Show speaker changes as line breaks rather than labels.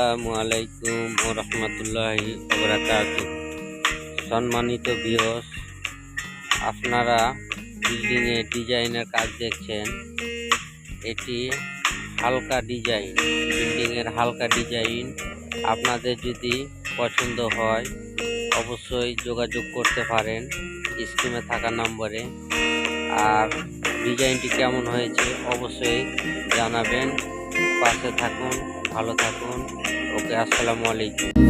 আসসালামু আলাইকুম ওয়া রাহমাতুল্লাহি ওয়া বারাকাতুহু। সম্মানিত ভিউয়ার্স, আপনারা বিল্ডিংয়ে ডিজাইনের কাজ দেখছেন। এটি হালকা ডিজাইন, বিল্ডিংয়ের হালকা ডিজাইন। আপনাদের যদি পছন্দ হয় অবশ্যই যোগাযোগ করতে পারেন স্ক্রিনে থাকা নম্বরে। আর ডিজাইনটি কেমন হয়েছে অবশ্যই জানাবেন। পাশে থাকুন, ভালো থাকুন। ওকে, আসসালামু আলাইকুম।